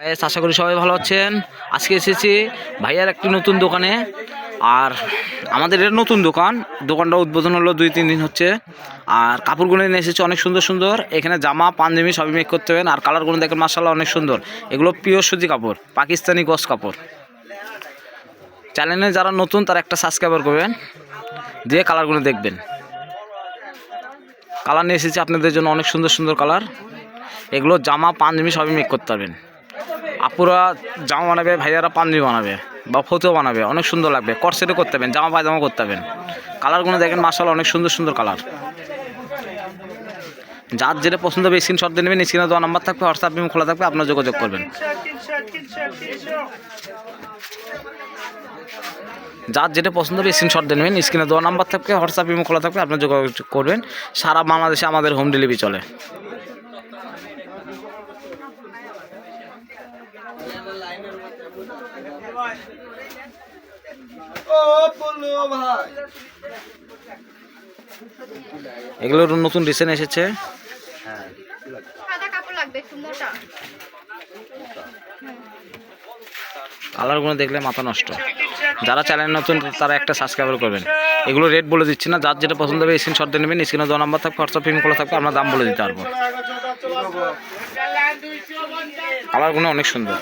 আশা করি সবাই ভালো আছেন। আজকে এসেছি ভাইয়ার একটি নতুন দোকানে। আর আমাদের এটা নতুন দোকানটা উদ্বোধন হলো 2-3 দিন হচ্ছে। আর কাপড়গুলো নিয়ে এসেছে অনেক সুন্দর সুন্দর। এখানে জামা পাঞ্জাবি সবই মেক করতে হবে। আর কালারগুলো দেখেন মাশাআল্লাহ অনেক সুন্দর। এগুলো পিওর সুতি কাপড়, পাকিস্তানি গস কাপড়। চ্যানেলে যারা নতুন তারা একটা সাবস্ক্রাইব করবেন, দিয়ে কালারগুলো দেখবেন। কালার নিয়ে এসেছি আপনাদের জন্য অনেক সুন্দর সুন্দর কালার। এগুলো জামা পাঞ্জাবি সবই মেক করতে পারবেন। আপুরা জামা বানাবে, ভাইয়ারা পাঞ্জাবি বানাবে বা ফতুয়া বানাবে, অনেক সুন্দর লাগবে। কটসেটও করতে পারবেন, জামা পায়জামা করতে পারবেন। কালারগুলো দেখেন মাশাআল্লাহ অনেক সুন্দর সুন্দর কালার। যার যেটা পছন্দ হবে স্ক্রিনশট দিয়ে নেবেন। স্ক্রিনে দেওয়া নাম্বার থাকবে, হোয়াটসঅ্যাপ ইমো খোলা থাকবে, আপনার যোগাযোগ করবেন। যার যেটা পছন্দ হবে স্ক্রিনশট দিয়ে নেবেন। স্ক্রিনে দেওয়া নাম্বার থাকবে, হোয়াটসঅ্যাপ ইমো খোলা থাকবে, আপনার যোগাযোগ করবেন। সারা বাংলাদেশে আমাদের হোম ডেলিভারি চলে। এগুলো নতুন ডিজাইন এসেছে। কালারগুলো দেখলে মাথা নষ্ট। যারা চ্যানেল নতুন তারা একটা সাবস্ক্রাইব করবেন। এগুলো রেট বলে দিচ্ছি না, যার যেটা পছন্দ হবে স্ক্রিনশট দিয়ে নেবেন। স্ক্রিনে দেওয়া নাম্বার থাকবে, হোয়াটসঅ্যাপ ইমো খোলা থাকবে, আমরা দাম বলে দিতে পারবো। কালারগুলো অনেক সুন্দর।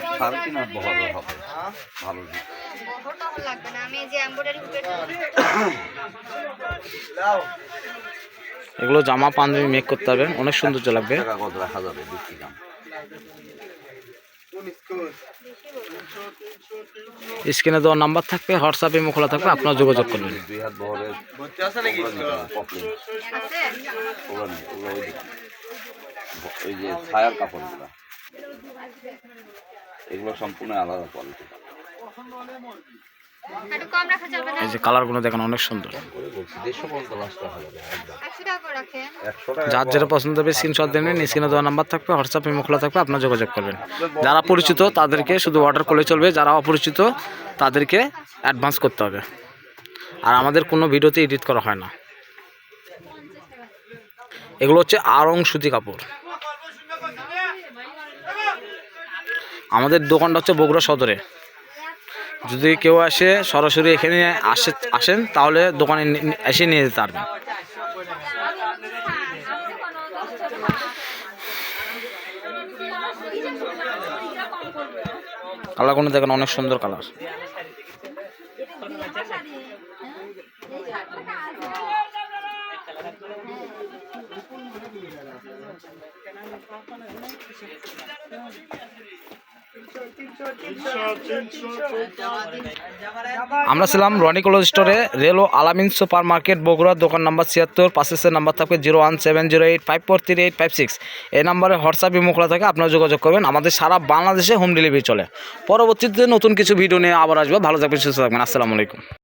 এগুলো জামা পাঞ্জাবি মেক করতে পারবেন, অনেক সৌন্দর্য লাগবে। স্ক্রিনে দেওয়ার নাম্বার থাকবে, হোয়াটসঅ্যাপ ইমো খোলা থাকবে, আপনারা যোগাযোগ করবেন। এই যে ছায়ার কাপড়গুলো, এগুলো সম্পূর্ণ আলাদা কোয়ালিটি। এই যে কালারগুলো দেখেন অনেক সুন্দর। যার যেটা পছন্দ হবে স্ক্রিনশট দেবেন। স্ক্রিনে দেওয়া নাম্বার থাকবে, হোয়াটসঅ্যাপ ইমো খোলা থাকবে, আপনার যোগাযোগ করবেন। যারা পরিচিত তাদেরকে শুধু অর্ডার করলে চলবে, যারা অপরিচিত তাদেরকে অ্যাডভান্স করতে হবে। আর আমাদের কোনো ভিডিওতে এডিট করা হয় না। এগুলো হচ্ছে আড়ং সুতি কাপড়। আমাদের দোকানটা হচ্ছে বগুড়া সদরে। যদি কেউ আসে সরাসরি এখানে আসেন তাহলে দোকানে এসে নিয়ে যেতে পারবেন। কালারগুলো দেখেন অনেক সুন্দর কালার। আমরা ছিলাম রনি ক্লোথ স্টোরে, রেলো আলামিন সুপার মার্কেট, বগুড়া। দোকান নাম্বার 76। পাশের নাম্বার থাকবে 01708543856। এই নাম্বারে হোয়াটসঅ্যাপ ইমো খোলা থাকে, আপনারা যোগাযোগ করবেন। আমাদের সারা বাংলাদেশে হোম ডেলিভারি চলে। পরবর্তীতে নতুন কিছু ভিডিও নিয়ে আবার আসবো। ভালো থাকবেন, সুস্থ থাকবেন। আসসালামু আলাইকুম।